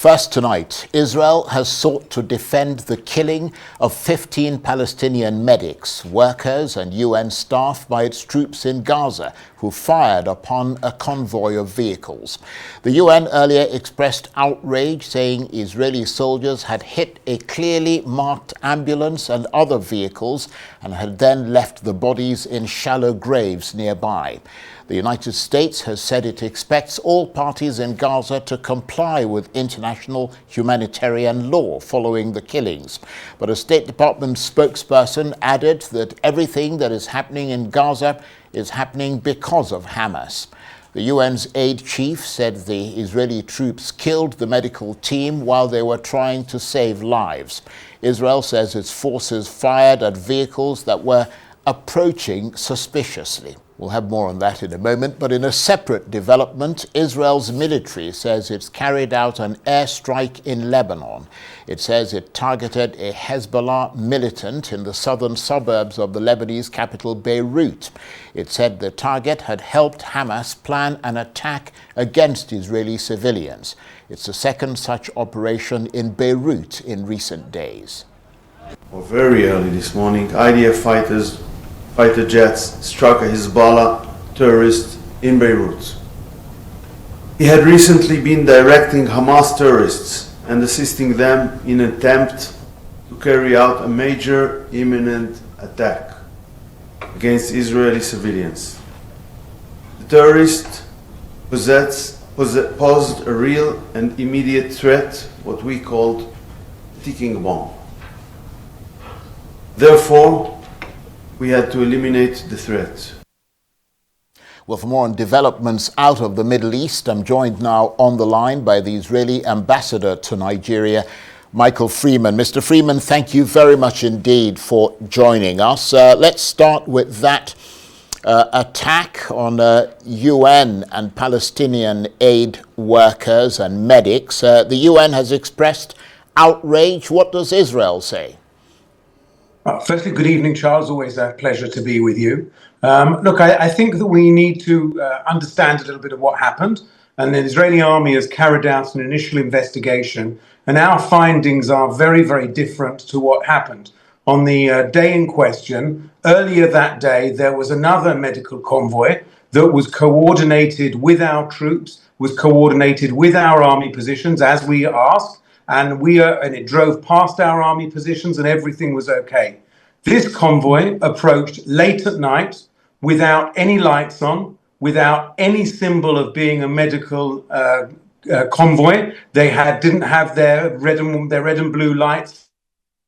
First tonight, Israel has sought to defend the killing of 15 Palestinian medics, workers and UN staff by its troops in Gaza, who fired upon a convoy of vehicles. The UN earlier expressed outrage, saying Israeli soldiers had hit a clearly marked ambulance and other vehicles and had then left the bodies in shallow graves nearby. The United States has said it expects all parties in Gaza to comply with international humanitarian law following the killings. But a State Department spokesperson added that everything that is happening in Gaza is happening because of Hamas. The UN's aid chief said the Israeli troops killed the medical team while they were trying to save lives. Israel says its forces fired at vehicles that were approaching suspiciously. We'll have more on that in a moment, but in a separate development, Israel's military says it's carried out an airstrike in Lebanon. It says it targeted a Hezbollah militant in the southern suburbs of the Lebanese capital, Beirut. It said the target had helped Hamas plan an attack against Israeli civilians. It's the second such operation in Beirut in recent days. Well, very early this morning, IDF fighter jets struck a Hezbollah terrorist in Beirut. He had recently been directing Hamas terrorists and assisting them in an attempt to carry out a major imminent attack against Israeli civilians. The terrorist posed a real and immediate threat, what we called ticking bomb. Therefore, we had to eliminate the threat. Well, for more on developments out of the Middle East, I'm joined now on the line by the Israeli ambassador to Nigeria, Michael Freeman. Mr. Freeman, thank you very much indeed for joining us. Let's start with that attack on UN and Palestinian aid workers and medics. The UN has expressed outrage. What does Israel say? Firstly, good evening, Charles. Always a pleasure to be with you. Look, I think that we need to understand a little bit of what happened. And the Israeli army has carried out an initial investigation. And our findings are very, very different to what happened. On the day in question, earlier that day, there was another medical convoy that was coordinated with our troops, was coordinated with our army positions, as we asked. And it drove past our army positions and everything was okay. This convoy approached late at night without any lights on, without any symbol of being a medical convoy. They didn't have their red and blue lights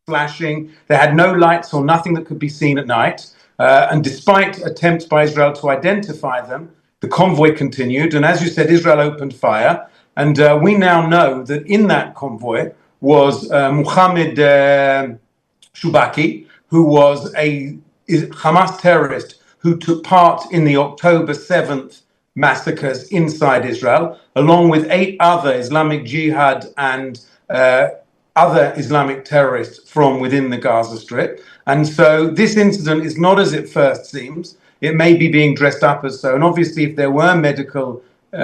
flashing. They had no lights or nothing that could be seen at night. And despite attempts by Israel to identify them, the convoy continued. And as you said, Israel opened fire. And we now know that in that convoy was Mohammed Shubaki, who was a Hamas terrorist who took part in the October 7th massacres inside Israel, along with 8 other Islamic Jihad and other Islamic terrorists from within the Gaza Strip. And so this incident is not as it first seems. It may be being dressed up as so. And obviously, if there were medical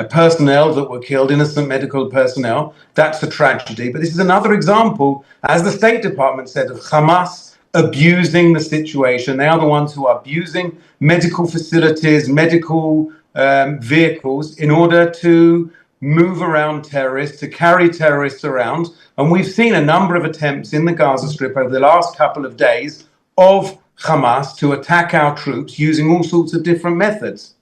personnel that were killed, innocent medical personnel, that's a tragedy. But this is another example, as the State Department said, of Hamas abusing the situation. They are the ones who are abusing medical facilities, medical vehicles in order to move around terrorists, to carry terrorists around. And we've seen a number of attempts in the Gaza Strip over the last couple of days of Hamas to attack our troops using all sorts of different methods.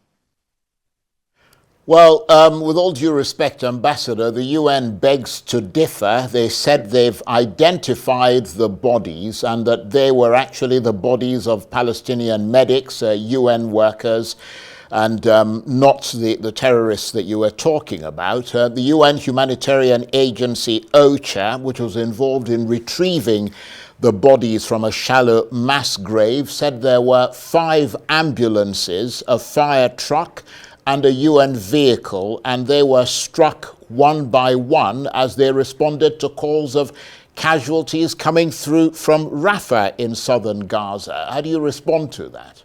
Well, with all due respect, Ambassador, the UN begs to differ. They said they've identified the bodies and that they were actually the bodies of Palestinian medics, UN workers, and not the terrorists that you were talking about. The UN humanitarian agency, OCHA, which was involved in retrieving the bodies from a shallow mass grave, said there were 5 ambulances, a fire truck, and a UN vehicle, and they were struck one by one as they responded to calls of casualties coming through from Rafah in southern Gaza. How do you respond to that?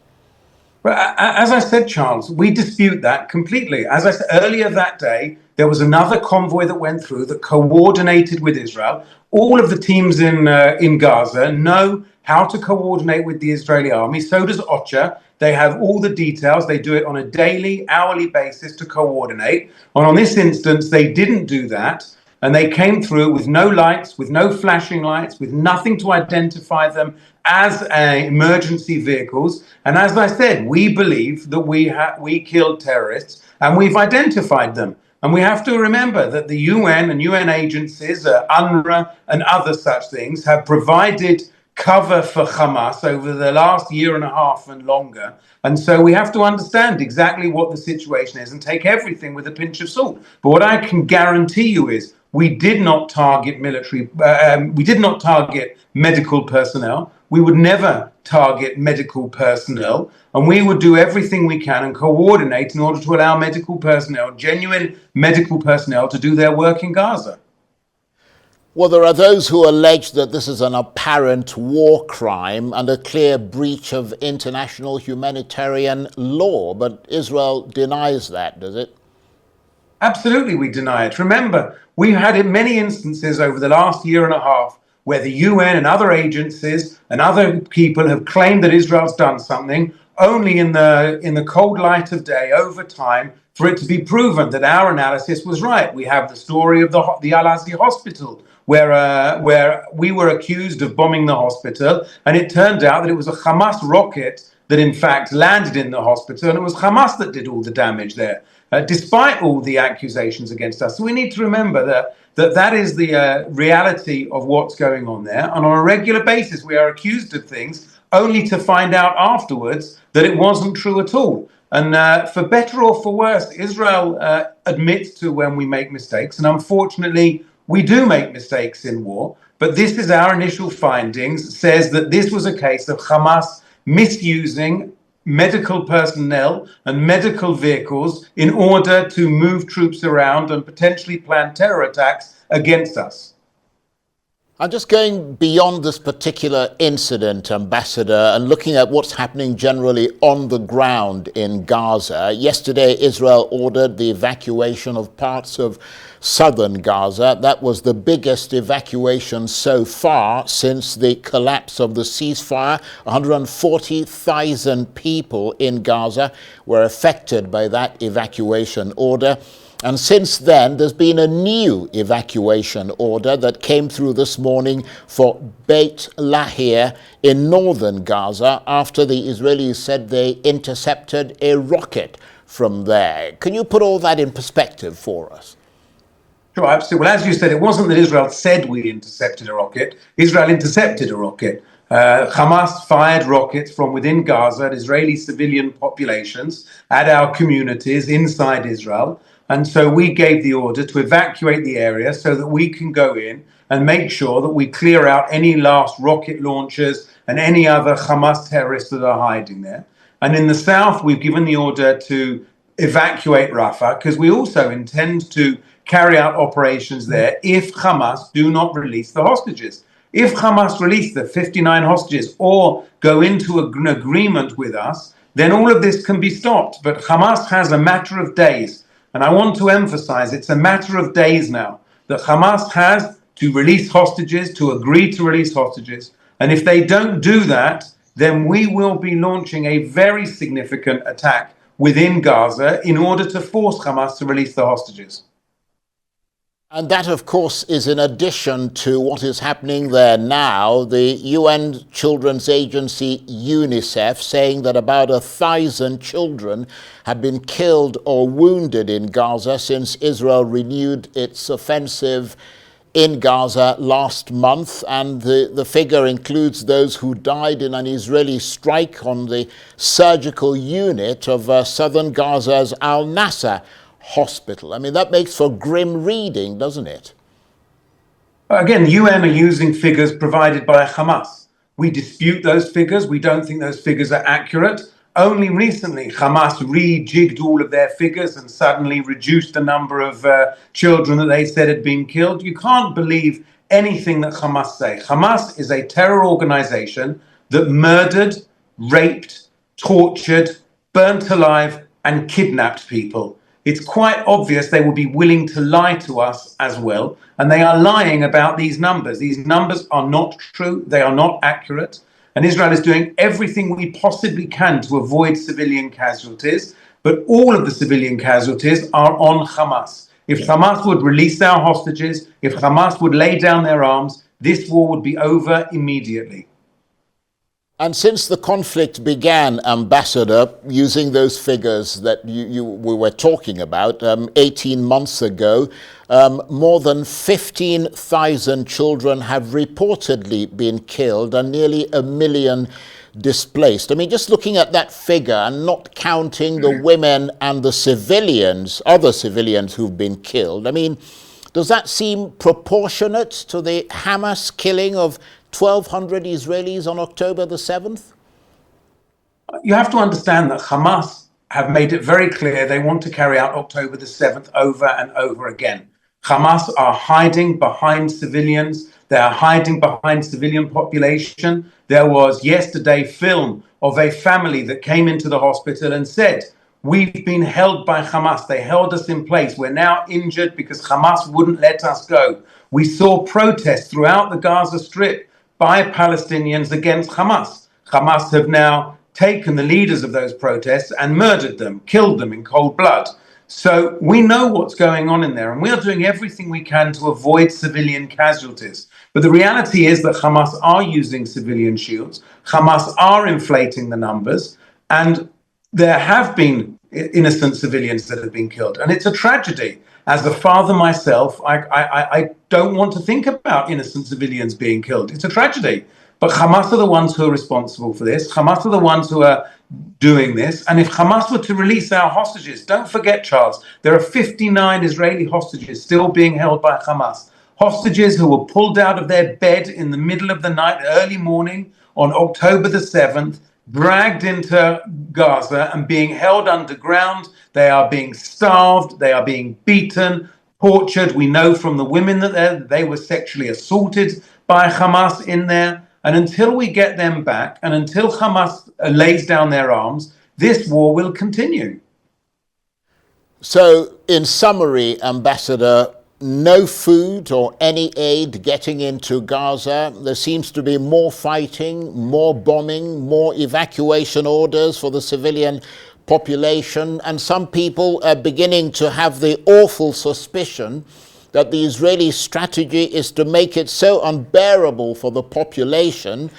As I said, Charles, we dispute that completely. As I said earlier that day, there was another convoy that went through that coordinated with Israel. All of the teams in Gaza know how to coordinate with the Israeli army. So does OCHA. They have all the details. They do it on a daily, hourly basis to coordinate. And on this instance, they didn't do that. And they came through with no lights, with no flashing lights, with nothing to identify them as emergency vehicles. And as I said, we believe that we killed terrorists and we've identified them. And we have to remember that the UN and UN agencies, UNRWA and other such things, have provided cover for Hamas over the last year and a half and longer. And so we have to understand exactly what the situation is and take everything with a pinch of salt. But what I can guarantee you is we did not target we did not target medical personnel. We would never target medical personnel, and we would do everything we can and coordinate in order to allow medical personnel, genuine medical personnel, to do their work in Gaza. Well, there are those who allege that this is an apparent war crime and a clear breach of international humanitarian law, but Israel denies that, does it? Absolutely, we deny it. Remember, we've had in many instances over the last year and a half where the UN and other agencies and other people have claimed that Israel's done something, only in the cold light of day over time for it to be proven that our analysis was right. We have the story of the Al-Azzi hospital, where we were accused of bombing the hospital, and it turned out that it was a Hamas rocket that in fact landed in the hospital, and it was Hamas that did all the damage there, despite all the accusations against us. So we need to remember that is the reality of what's going on there, and on a regular basis we are accused of things only to find out afterwards that it wasn't true at all. And for better or for worse, Israel admits to when we make mistakes, and unfortunately we do make mistakes in war, but this is our initial findings, says that this was a case of Hamas misusing medical personnel and medical vehicles in order to move troops around and potentially plan terror attacks against us. I'm just going beyond this particular incident, Ambassador, and looking at what's happening generally on the ground in Gaza. Yesterday, Israel ordered the evacuation of parts of southern Gaza. That was the biggest evacuation so far since the collapse of the ceasefire. 140,000 people in Gaza were affected by that evacuation order. And since then, there's been a new evacuation order that came through this morning for Beit Lahir in northern Gaza after the Israelis said they intercepted a rocket from there. Can you put all that in perspective for us? Sure, absolutely. Well, as you said, it wasn't that Israel said we intercepted a rocket. Israel intercepted a rocket. Hamas fired rockets from within Gaza at Israeli civilian populations, at our communities inside Israel. And so we gave the order to evacuate the area so that we can go in and make sure that we clear out any last rocket launchers and any other Hamas terrorists that are hiding there. And in the south, we've given the order to evacuate Rafah because we also intend to carry out operations there if Hamas do not release the hostages. If Hamas release the 59 hostages or go into an agreement with us, then all of this can be stopped. But Hamas has a matter of days. And I want to emphasize it's a matter of days now that Hamas has to release hostages, to agree to release hostages. And if they don't do that, then we will be launching a very significant attack within Gaza in order to force Hamas to release the hostages. And that, of course, is in addition to what is happening there now. The UN Children's Agency, UNICEF, saying that about 1,000 children have been killed or wounded in Gaza since Israel renewed its offensive in Gaza last month. And the figure includes those who died in an Israeli strike on the surgical unit of southern Gaza's Al-Nasser hospital. I mean, that makes for grim reading, doesn't it? Again, the UN are using figures provided by Hamas. We dispute those figures. We don't think those figures are accurate. Only recently, Hamas rejigged all of their figures and suddenly reduced the number of children that they said had been killed. You can't believe anything that Hamas say. Hamas is a terror organization that murdered, raped, tortured, burnt alive, and kidnapped people. It's quite obvious they will be willing to lie to us as well. And they are lying about these numbers. These numbers are not true. They are not accurate. And Israel is doing everything we possibly can to avoid civilian casualties. But all of the civilian casualties are on Hamas. If Hamas would release our hostages, if Hamas would lay down their arms, this war would be over immediately. And since the conflict began, Ambassador, using those figures that we were talking about 18 months ago, more than 15,000 children have reportedly been killed and nearly 1 million displaced. I mean, just looking at that figure and not counting the women and the civilians, other civilians who've been killed, I mean, does that seem proportionate to the Hamas killing of 1,200 Israelis on October the 7th? You have to understand that Hamas have made it very clear they want to carry out October the 7th over and over again. Hamas are hiding behind civilians. They are hiding behind civilian population. There was yesterday film of a family that came into the hospital and said, "We've been held by Hamas. They held us in place. We're now injured because Hamas wouldn't let us go." We saw protests throughout the Gaza Strip by Palestinians against Hamas. Hamas have now taken the leaders of those protests and murdered them, killed them in cold blood. So we know what's going on in there, and we are doing everything we can to avoid civilian casualties. But the reality is that Hamas are using civilian shields. Hamas are inflating the numbers, and there have been innocent civilians that have been killed. And it's a tragedy. As a father myself, I don't want to think about innocent civilians being killed. It's a tragedy. But Hamas are the ones who are responsible for this. Hamas are the ones who are doing this. And if Hamas were to release our hostages, don't forget, Charles, there are 59 Israeli hostages still being held by Hamas. Hostages who were pulled out of their bed in the middle of the night, early morning on October the 7th, dragged into Gaza and being held underground. They are being starved. They are being beaten, tortured. We know from the women that they were sexually assaulted by Hamas in there. And until we get them back, and until Hamas lays down their arms, this war will continue. So, in summary, Ambassador, no food or any aid getting into Gaza. There seems to be more fighting, more bombing, more evacuation orders for the civilian population, and some people are beginning to have the awful suspicion that the Israeli strategy is to make it so unbearable for the population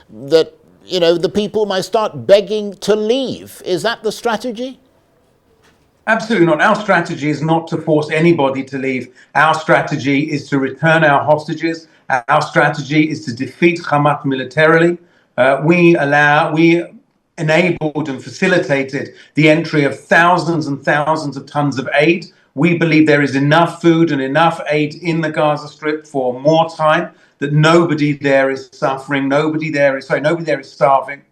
that, you know, the people might start begging to leave. Is that the strategy? Absolutely not. Our strategy is not to force anybody to leave. Our strategy is to return our hostages. Our strategy is to defeat Hamas militarily. We enabled and facilitated the entry of thousands and thousands of tons of aid. We believe there is enough food and enough aid in the Gaza Strip for more time, that nobody there is suffering, nobody there is starving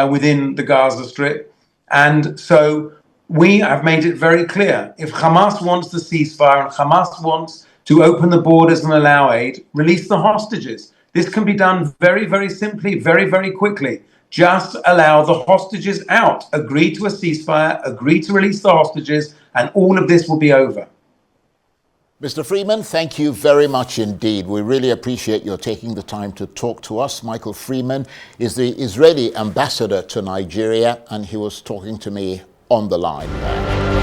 within the Gaza Strip. And so we have made it very clear, if Hamas wants the ceasefire and Hamas wants to open the borders and allow aid, release the hostages. This can be done very, very simply, very, very quickly. Just allow the hostages out, agree to a ceasefire, agree to release the hostages, and all of this will be over. Mr. Freeman, thank you very much indeed. We really appreciate your taking the time to talk to us. Michael Freeman is the Israeli ambassador to Nigeria, and he was talking to me on the line there.